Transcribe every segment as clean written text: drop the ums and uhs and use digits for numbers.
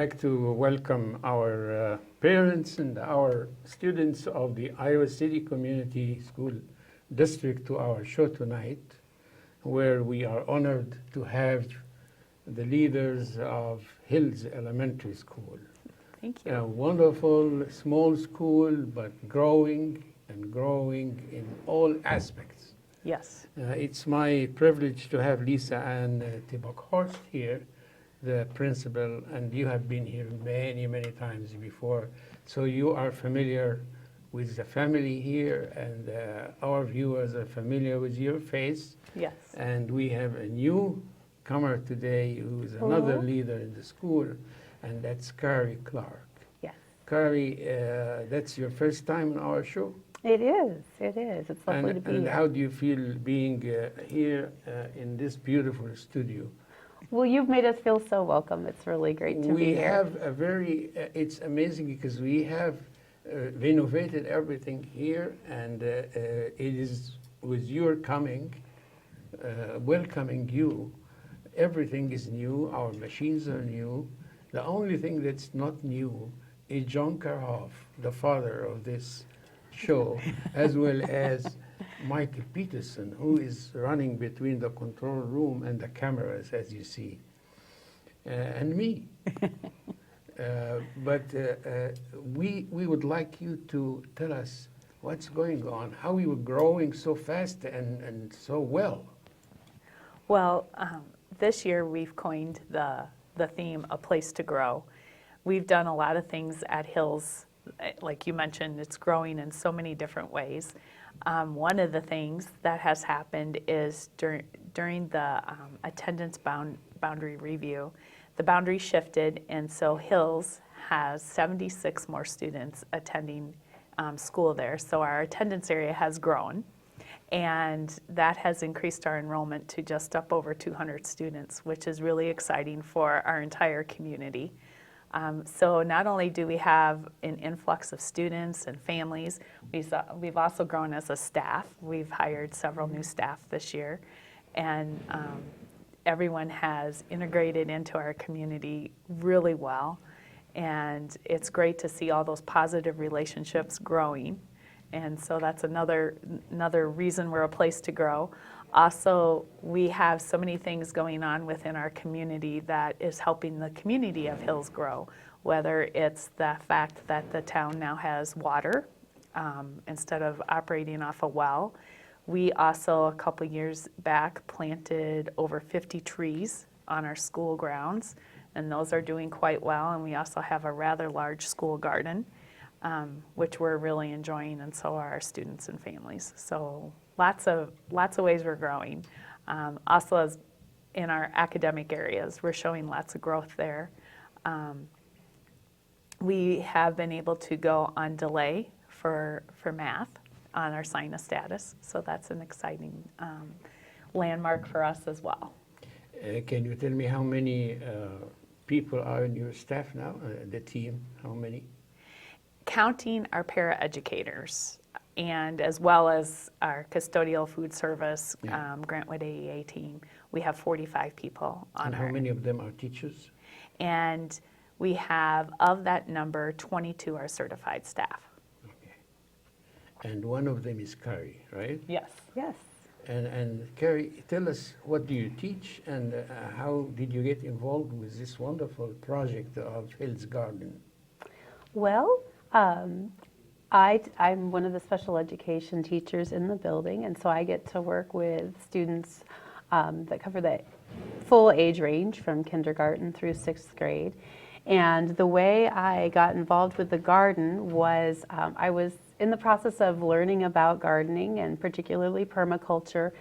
like to welcome our parents and our students of the Iowa City Community School District to our show tonight, where we are honored to have the leaders of Hills Elementary School. Thank you. A wonderful small school, but growing and growing in all aspects. Yes. It's my privilege to have Lisa Ann Tibok-Horst here, the principal, and you have been here many, many times before. So you are familiar with the family here, and our viewers are familiar with your face. Yes. And we have a newcomer today who's another leader in the school, and that's Carrie Clark. Yes. Carrie, that's your first time on our show? It is. It is. It's lovely to be And here. how do you feel being here in this beautiful studio? Well, you've made us feel so welcome. It's really great to be We here. have a very, it's amazing because we have renovated everything here, and it is with your coming, welcoming you, everything is new, our machines are new. The only thing that's not new is John Karhoff, the father of this show, as well as Michael Peterson, who is running between the control room and the cameras, as you see, and me. But we would like you to tell us what's going on, how you were growing so fast and so well. Well, this year we've coined the theme, A Place to Grow. We've done a lot of things at Hills. Like you mentioned, it's growing in so many different ways. One of the things that has happened is during the attendance boundary review, the boundary shifted, and so Hills has 76 more students attending school there. So our attendance area has grown, and that has increased our enrollment to just up over 200 students, which is really exciting for our entire community. So not only do we have an influx of students and families, we've also grown as a staff. We've hired several new staff this year, and everyone has integrated into our community really well. And it's great to see all those positive relationships growing. And so that's another reason we're a place to grow. Also, we have so many things going on within our community that is helping the community of Hills grow, whether it's the fact that the town now has water instead of operating off a well. We also, a couple years back, planted over 50 trees on our school grounds, and those are doing quite well. And we also have a rather large school garden, which we're really enjoying, and so are our students and families. So lots of ways we're growing. Also, as in our academic areas, we're showing lots of growth there. We have been able to go on delay for math on our sinus status, so that's an exciting landmark for us as well. Can you tell me how many people are in your staff now, the team, how many? Counting our paraeducators, and as well as our custodial food service, Grantwood AEA team, we have 45 people on And how many of them are teachers? And we have, of that number, 22 are certified staff. Okay. And one of them is Carrie, right? Yes. Yes. And Carrie, tell us, what do you teach, and how did you get involved with this wonderful project of Hills Garden? Well, I'm one of the special education teachers in the building, and so I get to work with students that cover the full age range from kindergarten through 6th grade. And the way I got involved with the garden was I was in the process of learning about gardening, and particularly permaculture,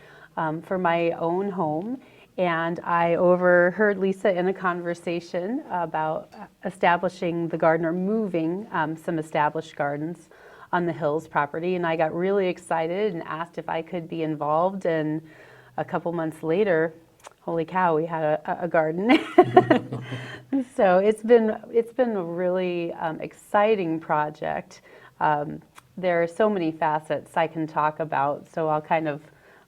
for my own home. And I overheard Lisa in a conversation about establishing the garden, or moving some established gardens on the Hills property. And I got really excited and asked if I could be involved. And a couple months later, holy cow, we had a garden. So it's been a really exciting project. There are so many facets I can talk about, so I'll kind of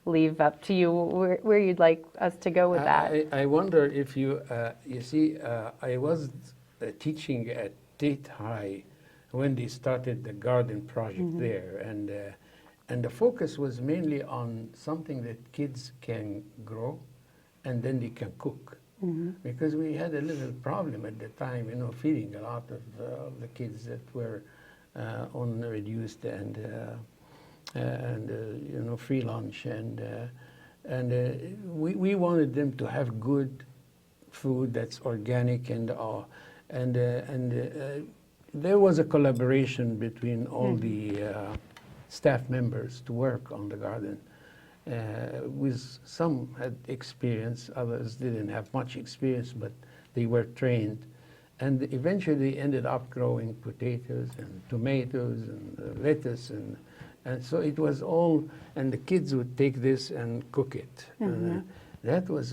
leave up to you where you'd like us to go with that. I wonder if you see, I was teaching at Tate High when they started the garden project there, and the focus was mainly on something that kids can grow, and then they can cook. Because we had a little problem at the time, feeding a lot of the kids that were on reduced and free lunch, and we wanted them to have good food that's organic, and there was a collaboration between all the staff members to work on the garden. With some had experience, others didn't have much experience, but they were trained. And eventually they ended up growing potatoes and tomatoes and lettuce. And so it was all, and the kids would take this and cook it. That was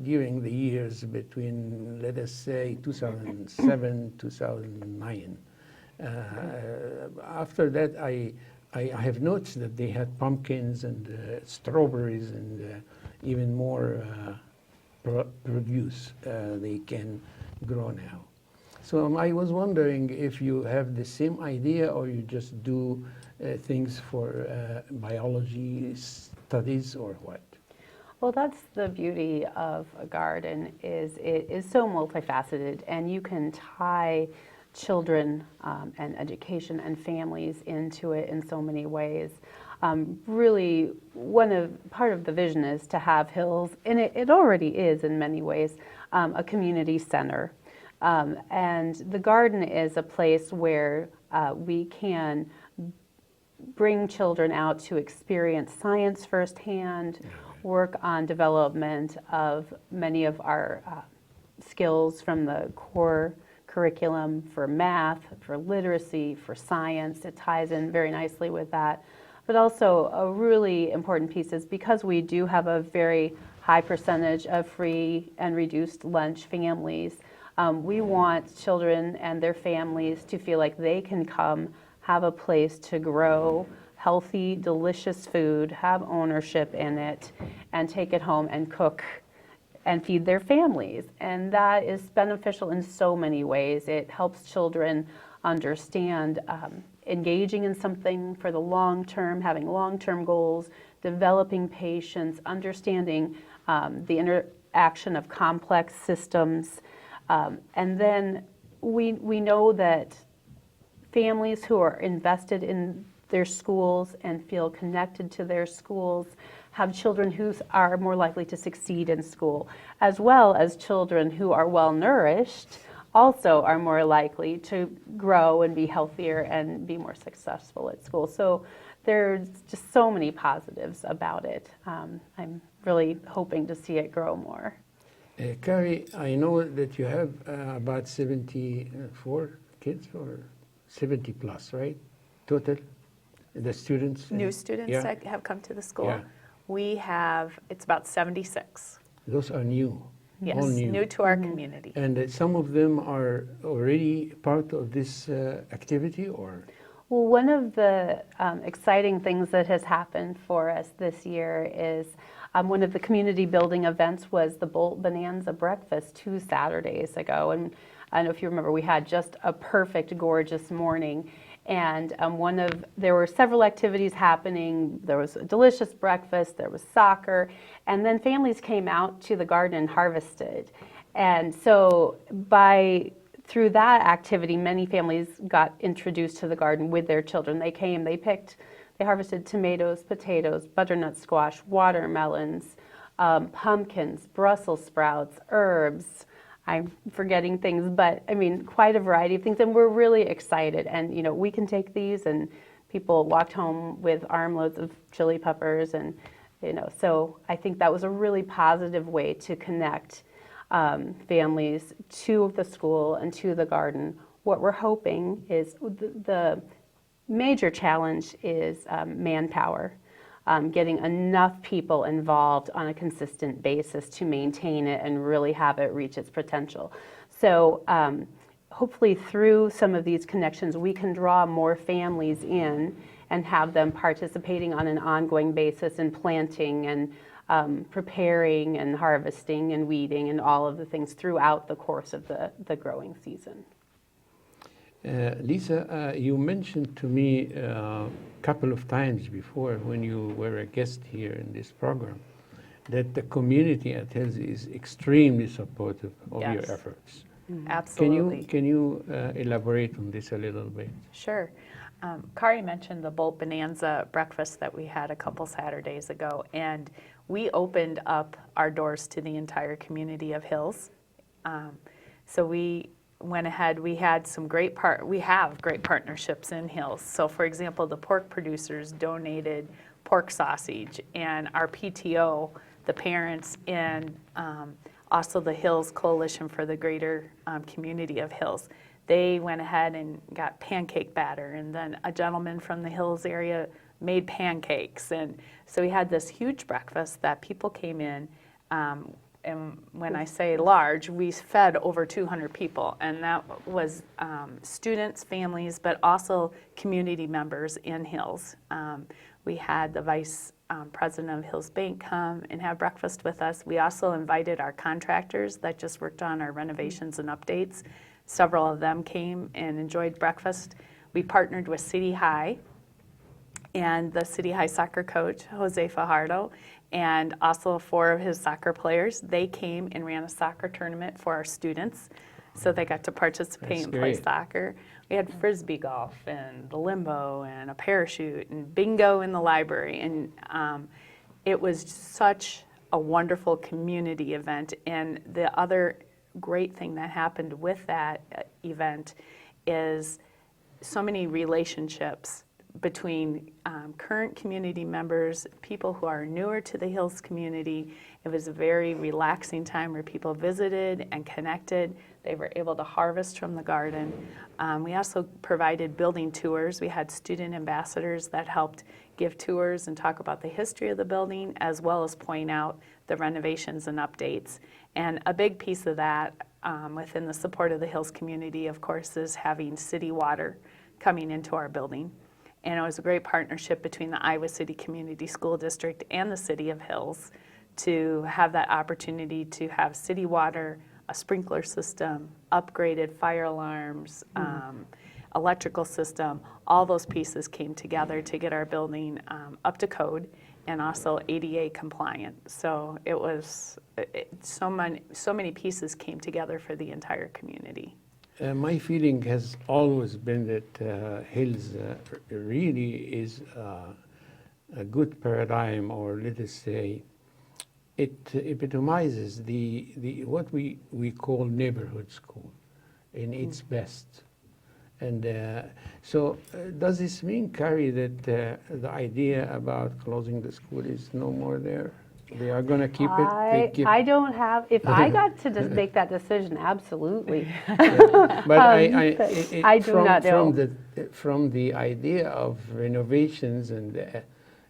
during the years between, let us say, 2007, 2009. After that, I have noticed that they had pumpkins and strawberries and even more produce they can grow now. So I was wondering if you have the same idea, or you just do things for biology studies, or what? Well, that's the beauty of a garden, is it is so multifaceted, and you can tie children and education and families into it in so many ways. Really, part of the vision is to have Hills, and it already is in many ways, a community center. And the garden is a place where we can bring children out to experience science firsthand, work on development of many of our skills from the core curriculum for math, for literacy, for science. It ties in very nicely with that. But also a really important piece is, because we do have a very high percentage of free and reduced lunch families, we want children and their families to feel like they can come, have a place to grow healthy, delicious food, have ownership in it, and take it home and cook and feed their families. And that is beneficial in so many ways. It helps children understand engaging in something for the long term, having long-term goals, developing patience, understanding the interaction of complex systems. And then we know that families who are invested in their schools and feel connected to their schools have children who are more likely to succeed in school, as well as children who are well nourished also are more likely to grow and be healthier and be more successful at school. So there's just so many positives about it. I'm really hoping to see it grow more. Carrie, I know that you have about 74 kids, or 70 plus, right? Total, the students? New students that have come to the school. Yeah. We have, it's about 76. Those are new. Yes, All new to our community. And some of them are already part of this activity, or? Well, one of the exciting things that has happened for us this year is one of the community building events was the Bolt Bonanza Breakfast 2 Saturdays ago. And I don't know if you remember, we had just a perfect, gorgeous morning. And there were several activities happening. There was a delicious breakfast, there was soccer, and then families came out to the garden and harvested. And so through that activity, many families got introduced to the garden with their children. They came, they harvested tomatoes, potatoes, butternut squash, watermelons, pumpkins, Brussels sprouts, herbs. I'm forgetting things, but I mean, quite a variety of things, and we're really excited. And we can take these, and people walked home with armloads of chili peppers, and so I think that was a really positive way to connect families to the school and to the garden. What we're hoping is the major challenge is manpower. Getting enough people involved on a consistent basis to maintain it and really have it reach its potential. So hopefully through some of these connections, we can draw more families in and have them participating on an ongoing basis in planting and preparing and harvesting and weeding and all of the things throughout the course of the growing season. Lisa, you mentioned to me a couple of times before when you were a guest here in this program that the community at Hills is extremely supportive of your Yes. efforts. Absolutely. Can you elaborate on this a little bit? Sure. Kari mentioned the Bolt Bonanza breakfast that we had a couple Saturdays ago, and we opened up our doors to the entire community of Hills. So we went ahead, we had some we have great partnerships in Hills. So for example, the pork producers donated pork sausage, and our PTO, the parents, and also the Hills Coalition for the Greater Community of Hills, they went ahead and got pancake batter, and then a gentleman from the Hills area made pancakes. And so we had this huge breakfast that people came in, and when I say large, we fed over 200 people, and that was students, families, but also community members in Hills. We had the vice president of Hills Bank come and have breakfast with us. We also invited our contractors that just worked on our renovations and updates. Several of them came and enjoyed breakfast. We partnered with City High and the City High soccer coach, Jose Fajardo, and also 4 of his soccer players. They came and ran a soccer tournament for our students, so they got to participate and play soccer. We had frisbee golf and the limbo and a parachute and bingo in the library, and it was such a wonderful community event. And the other great thing that happened with that event is so many relationships between current community members, people who are newer to the Hills community. It was a very relaxing time where people visited and connected. They were able to harvest from the garden. We also provided building tours. We had student ambassadors that helped give tours and talk about the history of the building, as well as point out the renovations and updates. And a big piece of that, within the support of the Hills community, of course, is having city water coming into our building. And it was a great partnership between the Iowa City Community School District and the City of Hills to have that opportunity to have city water, a sprinkler system, upgraded fire alarms, electrical system. All those pieces came together to get our building up to code and also ADA compliant. So it was so many pieces came together for the entire community. My feeling has always been that Hills really is a good paradigm, or let us say, it epitomizes the what we call neighborhood school in its best. And so does this mean, Kari, that the idea about closing the school is no more there? They are going to keep it? I don't have, if I got to just make that decision, absolutely. But I do not know. From the idea of renovations, and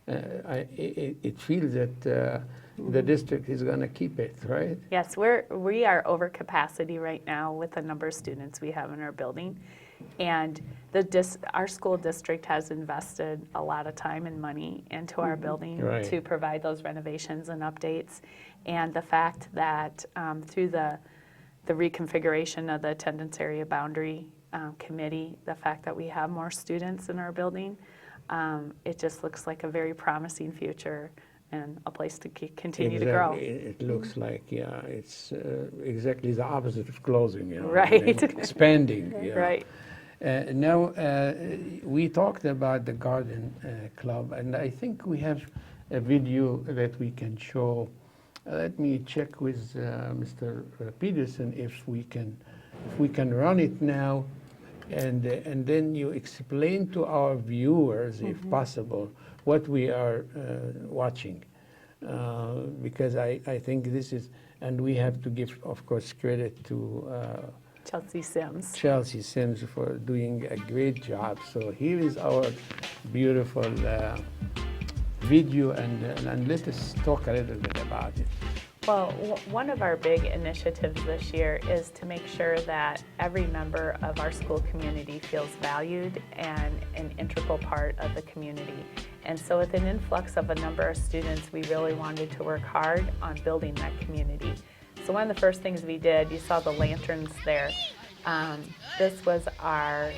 it feels that the district is going to keep it, right? Yes, we are over capacity right now with the number of students we have in our building. And our school district has invested a lot of time and money into our building to provide those renovations and updates. And the fact that through the reconfiguration of the attendance area boundary committee, the fact that we have more students in our building, it just looks like a very promising future and a place to continue to grow. It looks like, it's exactly the opposite of closing, Right. and expanding. Right. Now, we talked about the garden club, and I think we have a video that we can show. Let me check with Mr. Peterson if we can run it now, and then you explain to our viewers, if possible, what we are watching, because I think this is, and we have to give, of course, credit to Chelsea Sims for doing a great job. So here is our beautiful video, and let us talk a little bit about it. Well, one of our big initiatives this year is to make sure that every member of our school community feels valued and an integral part of the community. And so with an influx of a number of students, we really wanted to work hard on building that community. So one of the first things we did, you saw the lanterns there. This was our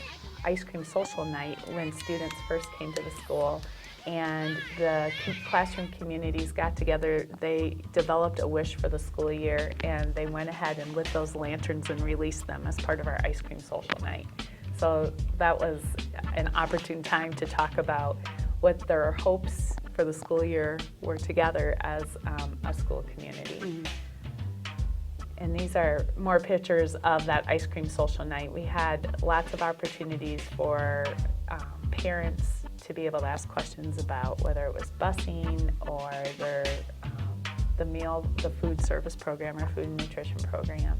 ice cream social night when students first came to the school, and the classroom communities got together. They developed a wish for the school year, and they went ahead and lit those lanterns and released them as part of our ice cream social night. So that was an opportune time to talk about what their hopes for the school year were together as a school community. Mm-hmm. And these are more pictures of that ice cream social night. We had lots of opportunities for parents to be able to ask questions about whether it was busing or the food service program or food and nutrition program.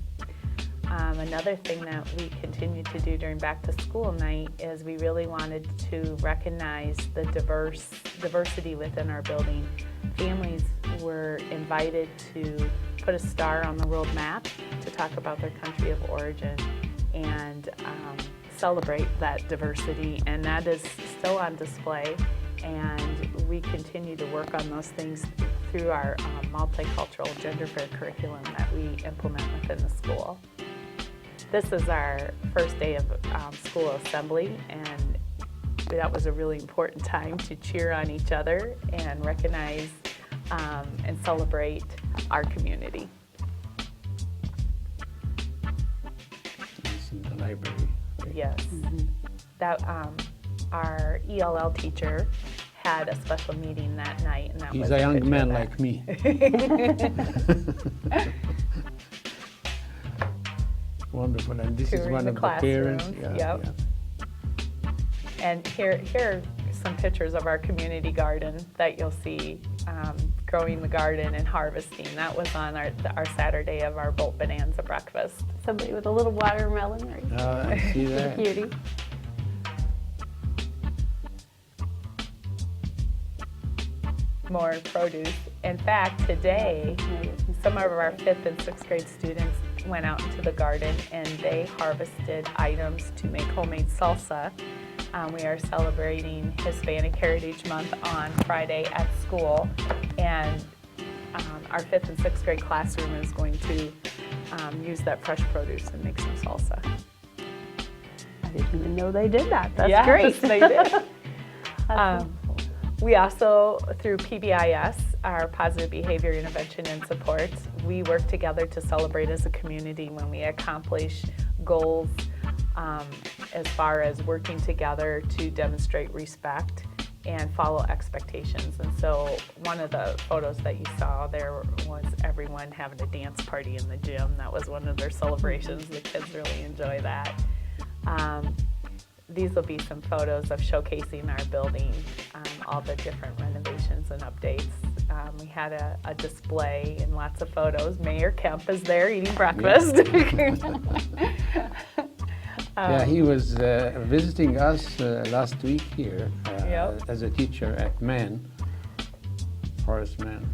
Another thing that we continued to do during back to school night is we really wanted to recognize the diversity within our building. Families were invited to put a star on the world map to talk about their country of origin and celebrate that diversity, and that is still on display, and we continue to work on those things through our multicultural gender fair curriculum that we implement within the school. This is our first day of school assembly, and that was a really important time to cheer on each other and recognize and celebrate our community. It's in the library. Right? Yes. Mm-hmm. That our ELL teacher had a special meeting that night, and that He's was a young picture man of like me. Wonderful, and this is Touring one the of the parents. classrooms, yep. And here are some pictures of our community garden that you'll see growing the garden and harvesting. That was on our Saturday of our Bolt Bonanza breakfast. Somebody with a little watermelon, right? I see that. Cutie. More produce. In fact, today, some of our 5th and 6th grade students went out into the garden and they harvested items to make homemade salsa. We are celebrating Hispanic Heritage Month on Friday at school, and our 5th and 6th grade classroom is going to use that fresh produce and make some salsa. I didn't even know they did that. That's yes, great. They did. We also, through PBIS, our Positive Behavior Intervention and Support, we work together to celebrate as a community when we accomplish goals as far as working together to demonstrate respect and follow expectations. And so one of the photos that you saw there was everyone having a dance party in the gym. That was one of their celebrations. The kids really enjoy that. These will be some photos of showcasing our building, all the different renovations and updates. We had a display and lots of photos. Mayor Kemp is there eating breakfast. Yeah, he was visiting us last week here as a teacher at Horace Mann.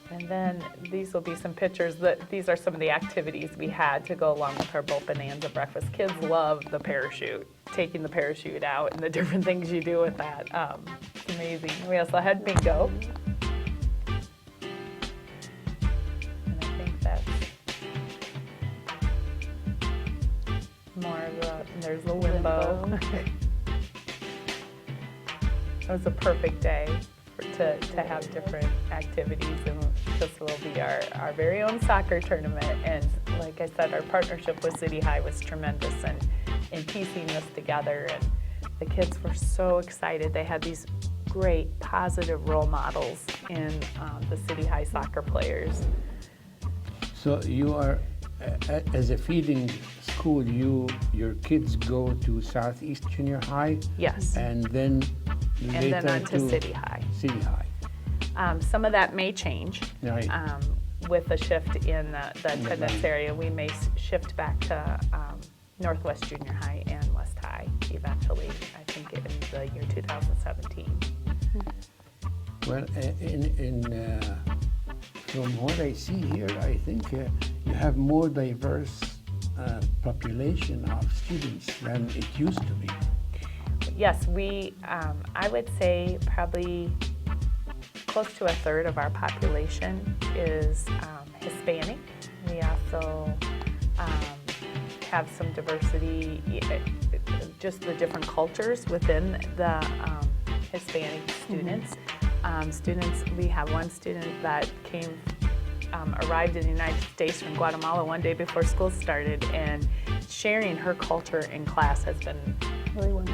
And then these will be some pictures. These are some of the activities we had to go along with our Bolt Bonanza breakfast. Kids love the parachute, taking the parachute out and the different things you do with that. It's amazing. We also had bingo. And I think that's more of there's the limbo. It was a perfect day to have different activities, and this will be our very own soccer tournament. And like I said, our partnership with City High was tremendous in piecing this together, and the kids were so excited. They had these great positive role models in the City High soccer players. So you are, as a feeding school, your kids go to Southeast Junior High? Yes. And then later on to City High. City High. Some of that may change. Right. With the shift in the attendance area. We may shift back to Northwest Junior High and West High eventually, I think in the year 2017. Well, from what I see here, I think you have more diverse population of students than it used to be. Yes, I would say probably close to a third of our population is Hispanic. We also have some diversity, just the different cultures within the Hispanic students. We have one student that arrived in the United States from Guatemala one day before school started, and sharing her culture in class has been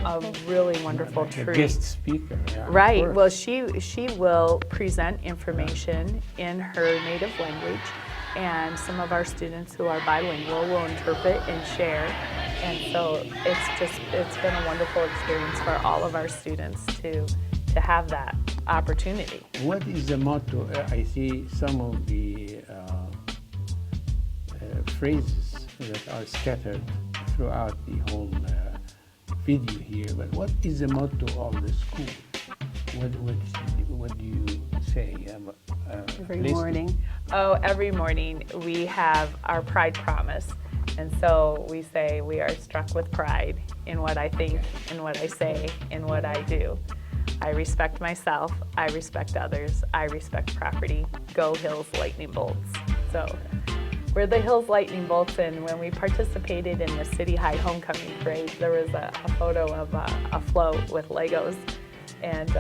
a really wonderful Like a treat. guest speaker. Yeah, of Right. course. Well, she will present information in her native language, and some of our students who are bilingual will interpret and share. And so it's been a wonderful experience for all of our students to have that opportunity. What is the motto? I see some of the phrases that are scattered throughout the whole video here, but what is the motto of the school? What do you say? Every morning. Oh, every morning we have our pride promise. And so we say we are struck with pride in what I think, in what I say, in what I do. I respect myself, I respect others, I respect property. Go Hills Lightning Bolts. So we're the Hills Lightning Bolts, and when we participated in the City High Homecoming Parade, there was a photo of a float with Legos, and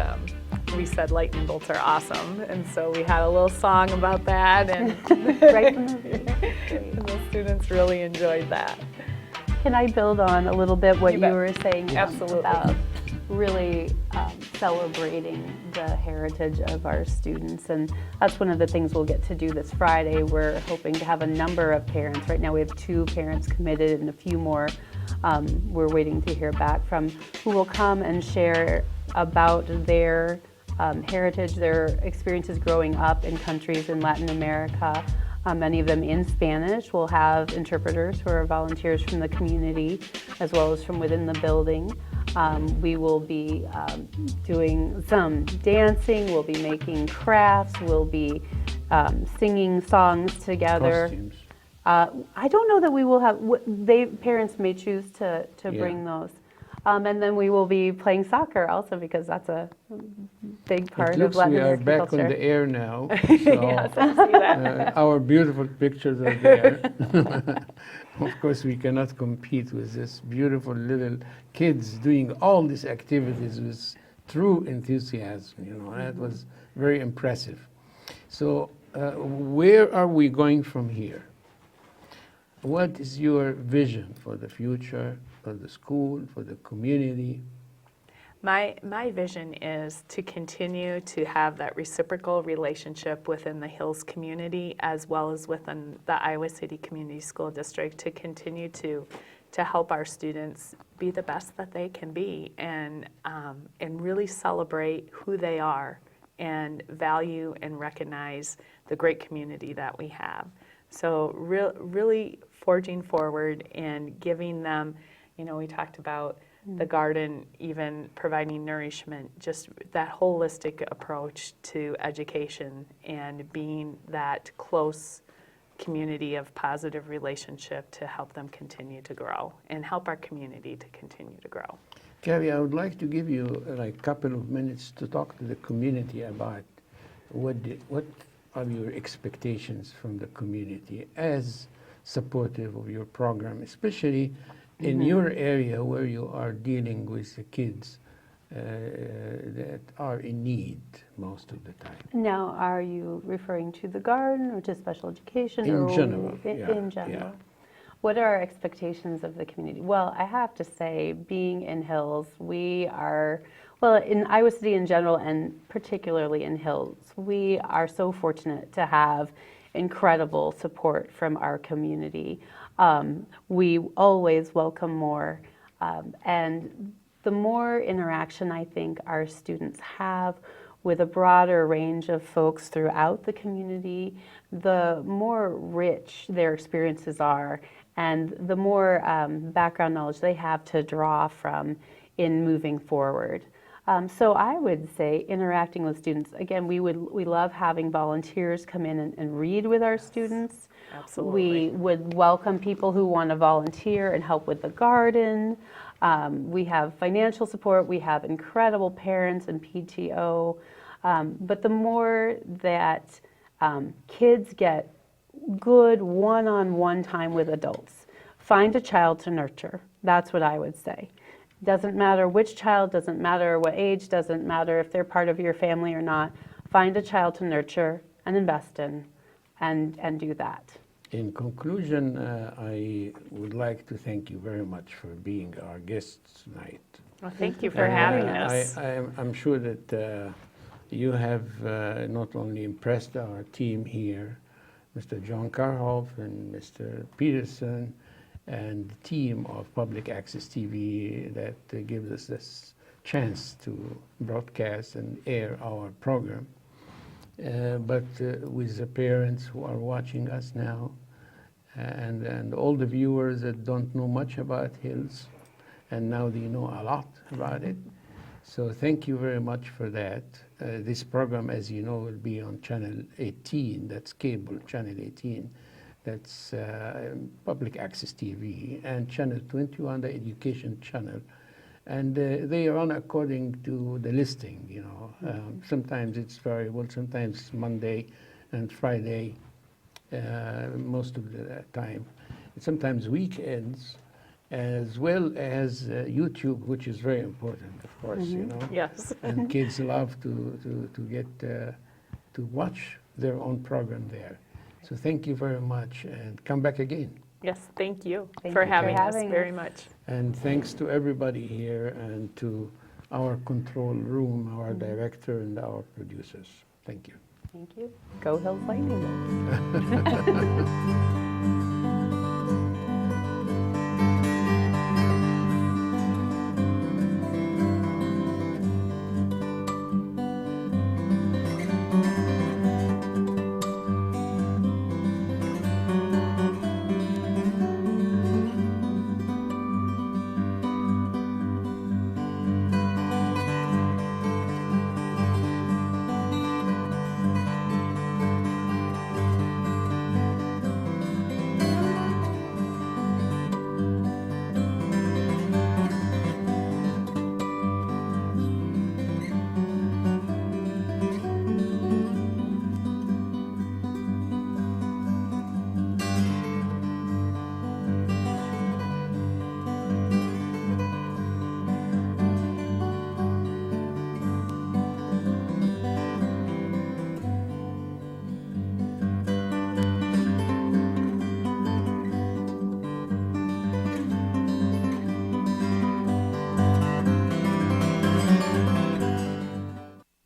we said lightning bolts are awesome, and so we had a little song about that, and, Right from the beginning. and the students really enjoyed that. Can I build on a little bit what You you bet. were saying Absolutely. about really celebrating the heritage of our students? And that's one of the things we'll get to do this Friday. We're hoping to have a number of parents. Right now we have 2 parents committed and a few more we're waiting to hear back from, who will come and share about their heritage, their experiences growing up in countries in Latin America. Many of them in Spanish. We'll have interpreters who are volunteers from the community as well as from within the building. We will be doing some dancing, we'll be making crafts, we'll be singing songs together. Costumes. I don't know that we will have, parents may choose to bring those. And then we will be playing soccer also, because that's a big part It of looks Latin we are American back culture. on the air now, Yes, so I see that. our beautiful pictures are there. Of course, we cannot compete with this beautiful little kids doing all these activities with true enthusiasm. You know, that was very impressive. So, where are we going from here? What is your vision for the future, for the school, for the community? My vision is to continue to have that reciprocal relationship within the Hills community as well as within the Iowa City Community School District, to continue to help our students be the best that they can be, and really celebrate who they are and value and recognize the great community that we have. So really forging forward and giving them, you know, we talked about the garden, even providing nourishment, just that holistic approach to education and being that close community of positive relationship to help them continue to grow and help our community to continue to grow. Gabby, I would like to give you like a couple of minutes to talk to the community about what are your expectations from the community as supportive of your program, especially in your area where you are dealing with the kids that are in need most of the time. Now, are you referring to the garden or to special education? In or general, In general. What are our expectations of the community? Well, I have to say, being in Hills, we are, well, in Iowa City in general and particularly in Hills, we are so fortunate to have incredible support from our community. We always welcome more, and the more interaction I think our students have with a broader range of folks throughout the community, the more rich their experiences are, and the more background knowledge they have to draw from in moving forward. So I would say interacting with students, again, we love having volunteers come in and read with our students. Absolutely. We would welcome people who want to volunteer and help with the garden. We have financial support, we have incredible parents and PTO, but the more that kids get good one-on-one time with adults, find a child to nurture. That's what I would say. Doesn't matter which child, doesn't matter what age, doesn't matter if they're part of your family or not. Find a child to nurture and invest in and do that. In conclusion, I would like to thank you very much for being our guest tonight. Well, thank you for having us. I'm sure that you have not only impressed our team here, Mr. John Karhoff and Mr. Peterson, and the team of Public Access TV that gives us this chance to broadcast and air our program. But with the parents who are watching us now, and all the viewers that don't know much about Hills, and now they know a lot about it. So thank you very much for that. This program, as you know, will be on Channel 18, that's cable, Channel 18. That's Public Access TV, and Channel 21, the Education Channel. And they run according to the listing, you know. Sometimes it's variable, sometimes Monday and Friday, most of the time. Sometimes weekends, as well as YouTube, which is very important, of course, you know. Yes. And kids love to get to watch their own program there. So thank you very much, and come back again. Yes, thank you Thank for you for having us having very us. much. And thanks to everybody here and to our control room, our director, and our producers. Thank you. Thank you. Go Hills Lightning Bolt.